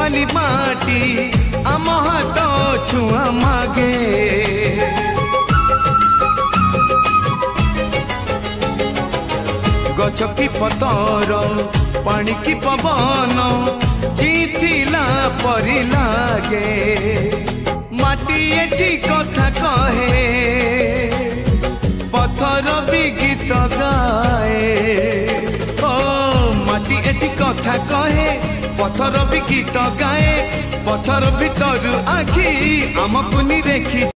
बाली माटी आम हाथ छुआ मागे गछ की पतर पानी की पवन किथिला परी लागे माटी एठी कथा कहे पत्थर भी गीत गाए ओ माटी एठी कथा कहे पत्थर भी गीत गाए पत्थर भीतर आखि आमको नि देखी।